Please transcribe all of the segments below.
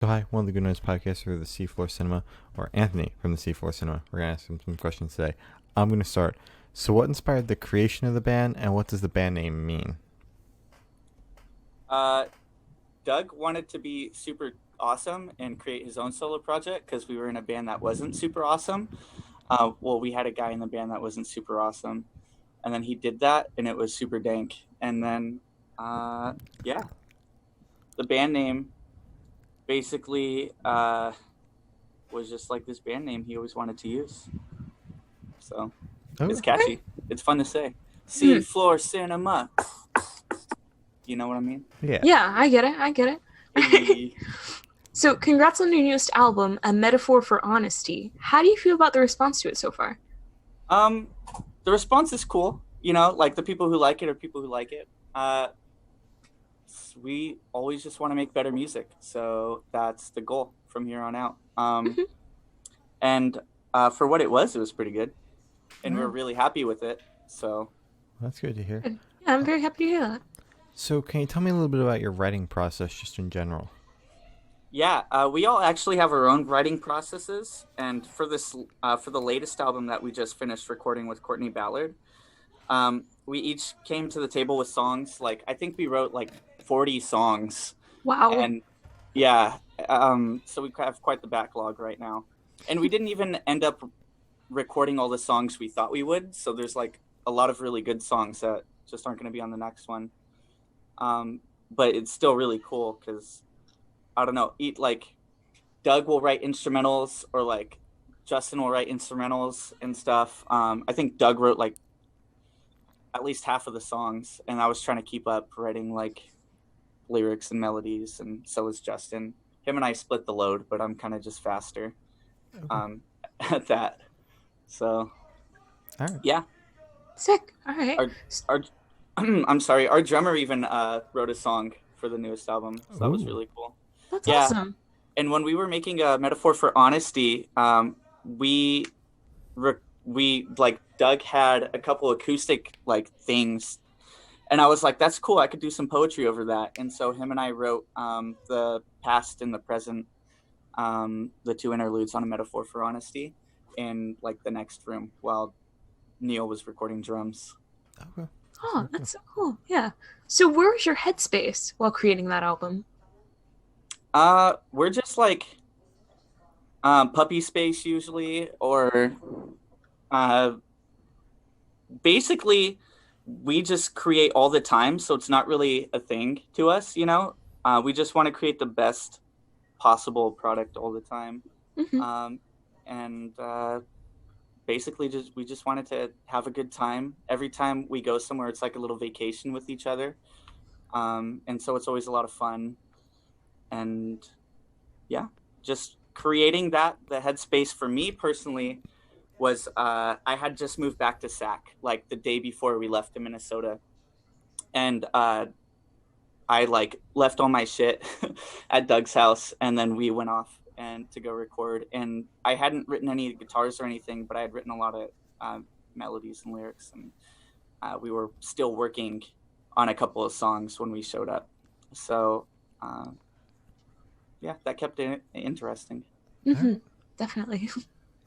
So hi, one of the Good Noise podcasters of the Seafloor Cinema, or Anthony from the Seafloor Cinema. We're going to ask him some questions today. I'm going to start. So what inspired the creation of the band, and what does the band name mean? Uh, Doug wanted to be super awesome and create his own solo project because we were in a band that wasn't super awesome. Well, we had a guy in the band that wasn't super awesome, and then he did that, and it was super dank. And then, uh, yeah, the band name basically was just like this band name he always wanted to use. So it's Okay. Okay. catchy. It's fun to say. Mhm. Seafloor Cinema. You know what I mean? Yeah. Yeah, I get it. I get it. Hey. So, congrats on your newest album, A Metaphor for Honesty. How do you feel about the response to it so far? Um, the response is cool. You know, like the people who like it are people who like it. We always just want to make better music, so that's the goal from here on out. Mhm. And for what it was pretty good, and we're Wow. really happy with it. So That's good to hear. Good. Yeah, I'm very happy to hear that. So can you tell me a little bit about your writing process just in general? yeah, we all actually have our own writing processes, and for this, for the latest album that we just finished recording with Courtney Ballard, we each came to the table with songs. Like I think we wrote like 40 songs, Wow. and yeah, so we have quite the backlog right now, and we didn't even end up recording all the songs we thought we would. So there's like a lot of really good songs that just aren't going to be on the next one. But it's still really cool because I don't know, like Doug will write instrumentals or like Justin will write instrumentals and stuff. I think Doug wrote like at least half of the songs, and I was trying to keep up writing like lyrics and melodies, and so was Justin. Him and I split the load, but I'm kind of just faster Okay. um, at that. So All right. yeah, Sick. All right. our our I'm sorry, our drummer even wrote a song for the newest album, so that was Ooh. really cool. That's Yeah, awesome. and when we were making a metaphor for honesty, we we like Doug had a couple acoustic like things, and I was like, "That's cool. I could do some poetry over that." And so him and I wrote the past and the present, the two interludes on a metaphor for honesty, in like the next room while Neil was recording drums. Okay. Oh, Very cool. that's so cool. Yeah. So, where was your headspace while creating that album? We're just like puppy space usually, or uh, basically we just create all the time, so it's not really a thing to us, you know. We just want to create the best possible product all the time, Hmm. um, and basically just we just wanted to have a good time. Every time we go somewhere, it's like a little vacation with each other, and so it's always a lot of fun. And yeah, just creating that the headspace for me personally was I had just moved back to Sac like the day before we left to Minnesota, and I like left all my shit at Doug's house, and then we went off and to go record. And I hadn't written any guitars or anything, but I had written a lot of melodies and lyrics, and we were still working on a couple of songs when we showed up. So uh, yeah, that kept it interesting. All right. Hmm. Definitely.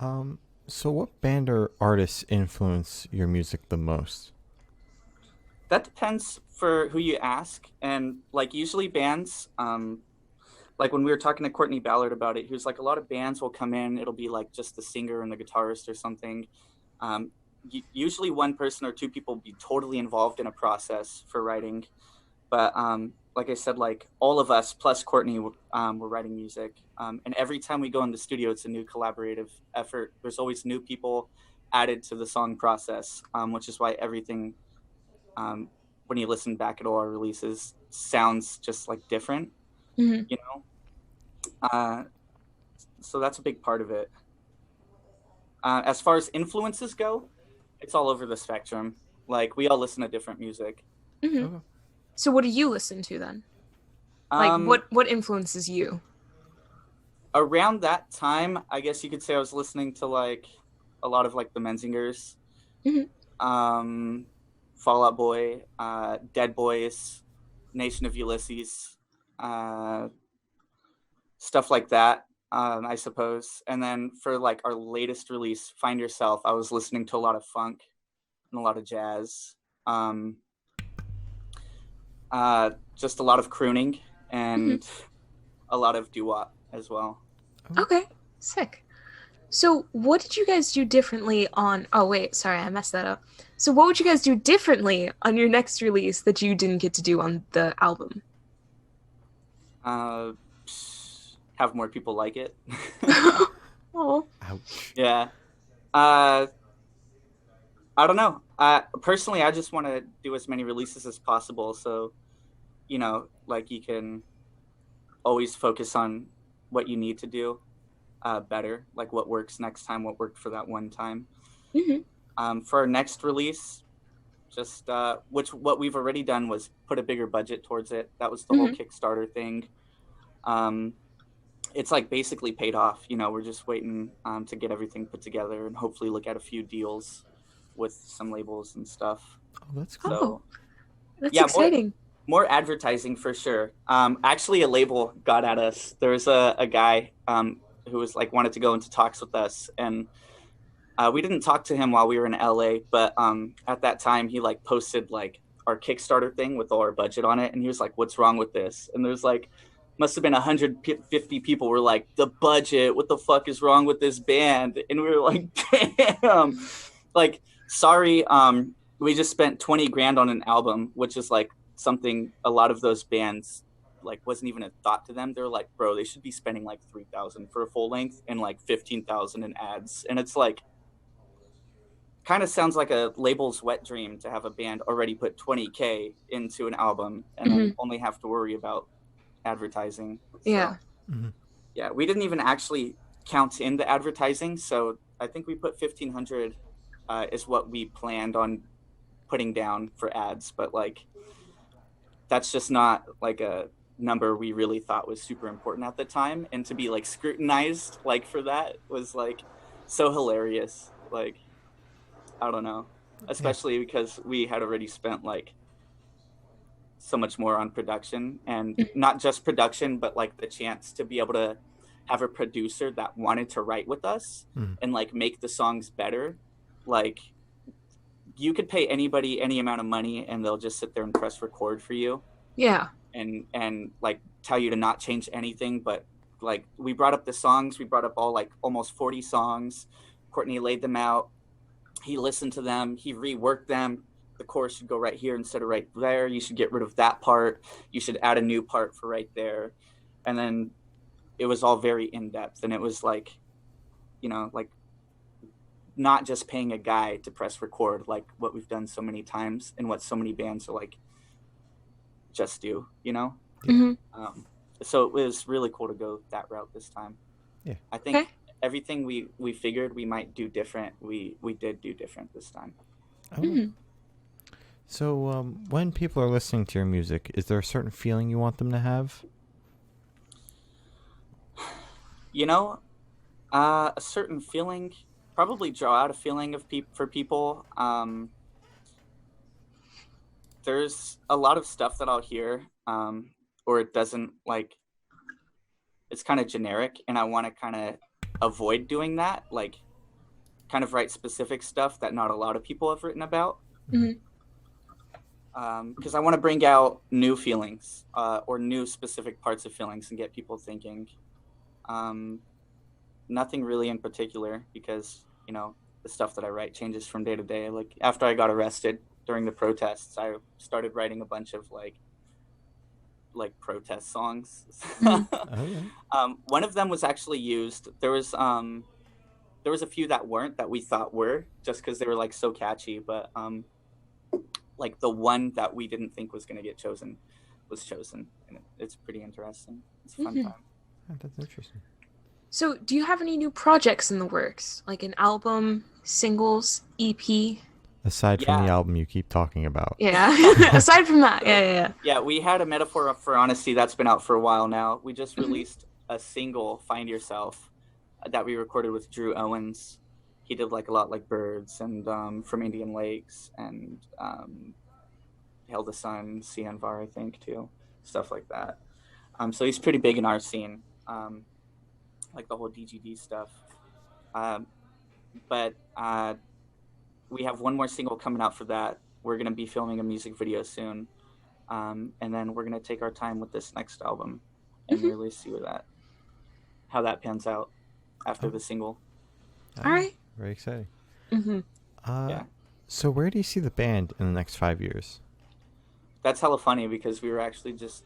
Um. So what band or artists influence your music the most? That depends for who you ask, and like usually bands, like when we were talking to Courtney Ballard about it, he was like, a lot of bands will come in, it'll be like just the singer and the guitarist or something. um, Usually one person or two people be totally involved in a process for writing, but like I said, like all of us plus Courtney were writing music, and every time we go in the studio it's a new collaborative effort. There's always new people added to the song process, which is why everything, um, when you listen back at all our releases, sounds just like different, Hmm. you know. Uh, so that's a big part of it. As far as influences go, it's all over the spectrum. Like we all listen to different music. Hmm. Okay. So, what do you listen to then? Like, Um, what influences you? Around that time, I guess you could say I was listening to like a lot of like the Menzingers, Hmm. um, Fall Out Boy, Dead Boys, Nation of Ulysses, uh, stuff like that, I suppose. And then for like our latest release, Find Yourself, I was listening to a lot of funk and a lot of jazz, um, just a lot of crooning and a lot of doo-wop as well. Okay, sick. So, what did you guys do differently on? Oh, wait, sorry, I messed that up. So, what would you guys do differently on your next release that you didn't get to do on the album? Uh, have more people like it. Oh, Ouch. Yeah. I don't know. Personally, I just want to do as many releases as possible. So, like you can always focus on what you need to do better, like what works next time, what worked for that one time. For our next release, just what we've already done was put a bigger budget towards it. That was the whole Kickstarter thing. It's like basically paid off. We're just waiting to get everything put together and hopefully look at a few deals with some labels and stuff. Oh, that's cool. So, that's yeah, exciting. More advertising for sure. Actually, a label got at us. There was a guy who was like wanted to go into talks with us, and we didn't talk to him while we were in LA. But at that time, he like posted like our Kickstarter thing with all our budget on it, and he was like, "What's wrong with this?" And there's like must have been 150 people were like, "The budget, what the fuck is wrong with this band?" And we were like, "Damn, like sorry, we just spent 20 grand on an album," which is like something a lot of those bands like wasn't even a thought to them. They're like, "Bro, they should be spending like 3,000 for a full length and like 15,000 in ads." And it's like kind of sounds like a label's wet dream to have a band already put 20K into an album and then only have to worry about advertising. Yeah. Yeah, we didn't even actually count in the advertising, so I think we put 1,500 is what we planned on putting down for ads, but like that's just not like a number we really thought was super important at the time, and to be like scrutinized like for that was like so hilarious. Like I don't know, especially because we had already spent like so much more on production, and not just production, but like the chance to be able to have a producer that wanted to write with us and like make the songs better. Like you could pay anybody any amount of money and they'll just sit there and press record for you. Yeah. And like tell you to not change anything. But like we brought up the songs, we brought up all like almost 40 songs. Courtney laid them out. He listened to them. He reworked them. The chorus should go right here instead of right there. You should get rid of that part. You should add a new part for right there. And then it was all very in-depth. And it was like, like not just paying a guy to press record, like what we've done so many times and what so many bands are like, just do, so it was really cool to go that route this time. Yeah. I think everything we figured we might do different, we did do different this time. So when people are listening to your music, is there a certain feeling you want them to have? A certain feeling, probably draw out a feeling of for people. There's a lot of stuff that I'll hear, or it doesn't like, it's kind of generic, and I want to kind of avoid doing that, like kind of write specific stuff that not a lot of people have written about. Because I want to bring out new feelings or new specific parts of feelings and get people thinking. Nothing really in particular, because the stuff that I write changes from day to day. Like after I got arrested during the protests, I started writing a bunch of like protest songs. One of them was actually used. There was a few that weren't, that we thought were, just because they were like so catchy, but like the one that we didn't think was going to get chosen was chosen, and it's pretty interesting. It's a fun time. Oh, that's interesting. So, do you have any new projects in the works, like an album, singles, EP? Aside from the album you keep talking about. Yeah. Aside from that, yeah. Yeah, we had a Metaphor for Honesty that's been out for a while now. We just released a single, Find Yourself, that we recorded with Drew Owens. He did like a lot like Birds and From Indian Lakes and Hail the Sun, Cianvar, I think, too. Stuff like that. So he's pretty big in our scene. like the whole DGD stuff. Um, but we have one more single coming out for that. We're going to be filming a music video soon. And then we're going to take our time with this next album and really see how that pans out after the single. All right. Very exciting. Mm-hmm. Yeah. So where do you see the band in the next 5 years? That's hella funny because we were actually just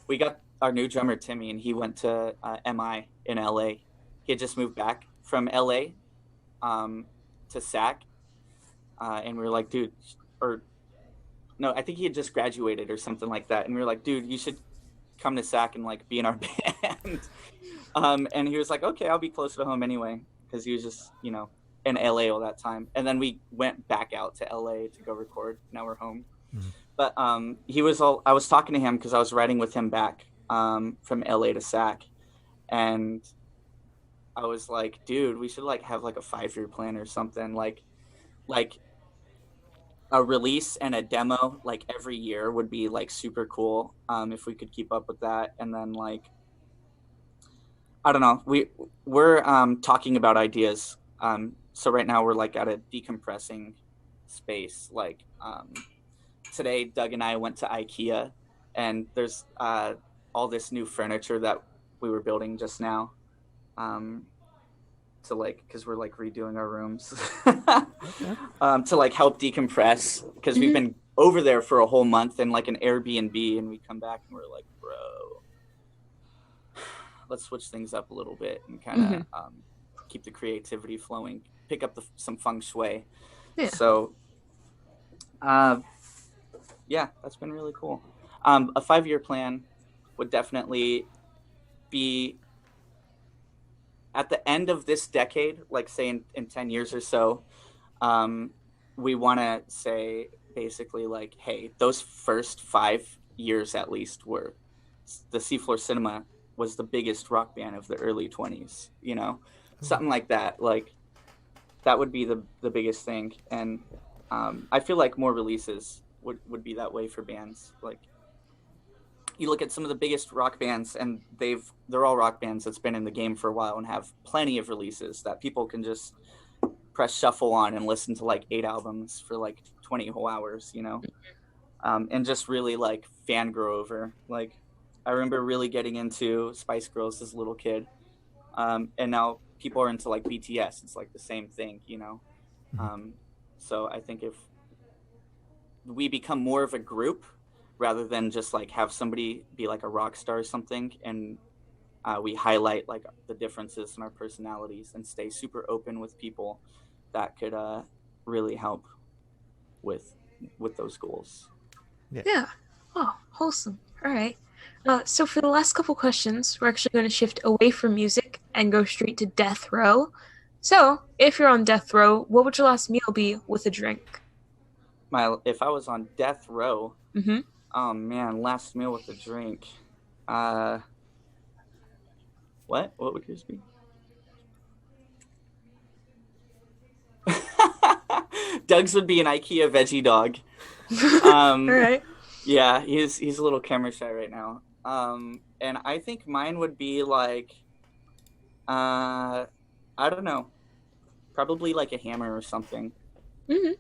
we got our new drummer Timmy, and he went to MI in LA. He had just moved back from LA to SAC, and we were like, dude, or no, I think he had just graduated or something like that, and we were like, dude, you should come to SAC and like be in our band. And he was like, okay, I'll be close to home anyway, because he was just in LA all that time. And then we went back out to LA to go record. Now we're home. Mm-hmm. But I was talking to him because I was riding with him back from LA to SAC, and I was like, dude, we should like have like a 5-year plan or something, like a release and a demo like every year would be like super cool if we could keep up with that. And then like I don't know, we're talking about ideas. So right now we're like at a decompressing space. Like today, Doug and I went to IKEA, and there's all this new furniture that we were building just now. To like, because we're like redoing our rooms, to like help decompress, because we've been over there for a whole month in like an Airbnb, and we come back and we're like, bro, let's switch things up a little bit and kind of keep the creativity flowing, pick up some feng shui. Yeah. So, yeah, that's been really cool. A 5-year plan would definitely be at the end of this decade, like say in 10 years or so, we want to say basically like, hey, those first 5 years at least were the Seafloor Cinema was the biggest rock band of the early 20s, something like that. Like that would be the biggest thing. And I feel like more releases would be that way for bands. Like you look at some of the biggest rock bands, and they're all rock bands that's been in the game for a while and have plenty of releases that people can just press shuffle on and listen to like 8 albums for like 20 whole hours, and just really like fangirl over. Like I remember really getting into Spice Girls as a little kid, and now people are into like BTS. It's like the same thing, so I think if we become more of a group rather than just like have somebody be like a rock star or something, and we highlight like the differences in our personalities and stay super open with people, that could really help with those goals. Yeah. Oh, wholesome. All right. So for the last couple questions, we're actually going to shift away from music and go straight to death row. So if you're on death row, what would your last meal be with a drink? If I was on death row, oh man, last meal with a drink. What would yours be? Doug's would be an IKEA veggie dog. All right. Yeah, he's a little camera shy right now. And I think mine would be like, I don't know, probably like a hammer or something. Do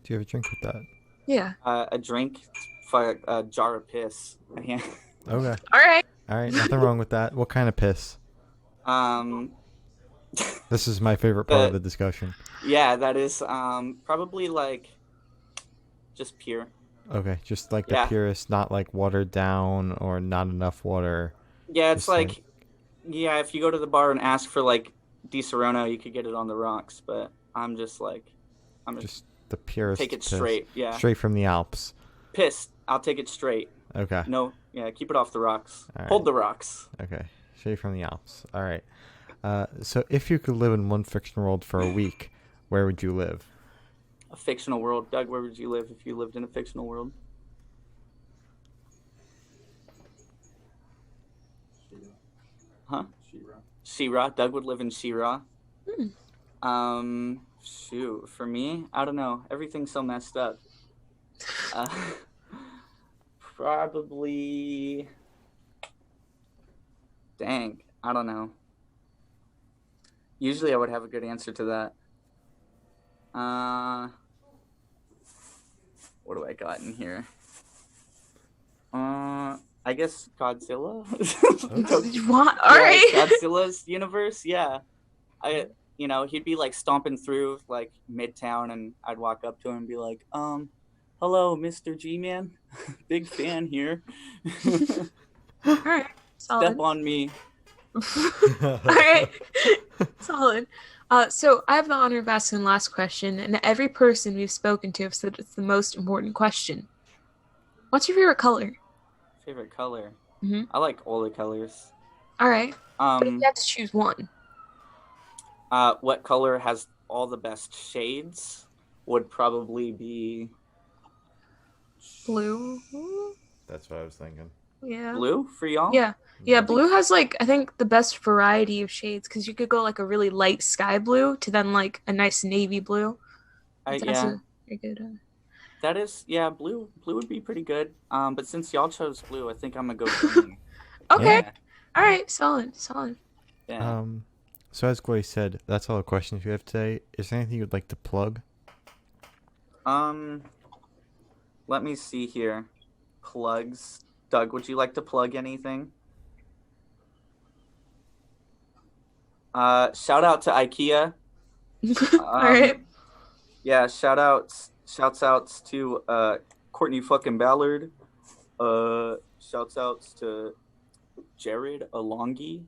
you have a drink with that? Yeah. A drink for a jar of piss. Okay. All right. Nothing wrong with that. What kind of piss? This is my favorite part of the discussion. Yeah, that is probably like just pure. Okay, just like the purest, not like watered down or not enough water. Yeah, it's like, yeah, if you go to the bar and ask for like Di Serono, you could get it on the rocks, but I'm just the purest. Take it piss. Straight, yeah. Straight from the Alps. Piss. I'll take it straight. Okay. No, yeah, keep it off the rocks. Right. Hold the rocks. Okay, straight from the Alps. All right. So if you could live in one fictional world for a week, where would you live? A fictional world. Doug, where would you live if you lived in a fictional world? Huh? She-Ra. Doug would live in She-Ra. Shoot. For me, I don't know. Everything's so messed up. Probably Dang, I don't know. Usually I would have a good answer to that. What do I got in here? I guess Godzilla. What? All Yeah, right. Godzilla's universe. Yeah, he'd be like stomping through like Midtown, and I'd walk up to him and be like, hello, Mr. G-Man, big fan here. All right. Solid. Step on me. All right. Solid. So I have the honor of asking the last question, and every person we've spoken to have said it's the most important question. What's your favorite color? Favorite color? Mm-hmm. I like all the colors. All right. But if you had to choose one. What color has all the best shades would probably be Blue. That's what I was thinking. Yeah. blue for y'all. Yeah. Yeah, blue has like I think the best variety of shades because you could go like a really light sky blue to then like a nice navy blue. That's Yeah. a good. That is, yeah, blue would be pretty good. But since y'all chose blue, I think I'm gonna go green. Okay. Yeah. All right. Solid. Yeah. So as Glory said, that's all the questions we have today. Is there anything you'd like to plug? Let me see here. Plugs. Doug, would you like to plug anything? Shout out to IKEA. All right. Yeah, shouts outs to Courtney fucking Ballard. Shouts outs to Jared Alongi.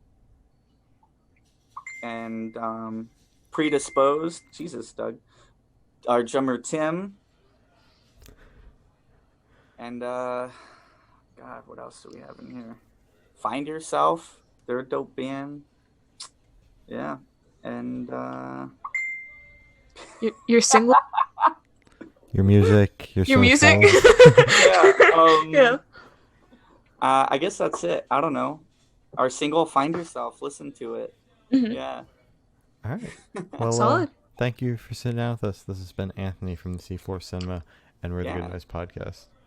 And Predisposed. Jesus, Doug. Our drummer Tim. And God, what else do we have in here? Find Yourself. They're a dope band. Yeah. And Your single. Your music, your music. yeah. Yeah. I guess that's it. I don't know. Our single "Find Yourself." Listen to it. Mhm. Yeah. All right. Well, Solid. thank you for sitting down with us. This has been Anthony from the Seafloor Cinema and We're the Yeah. Good Guys podcast.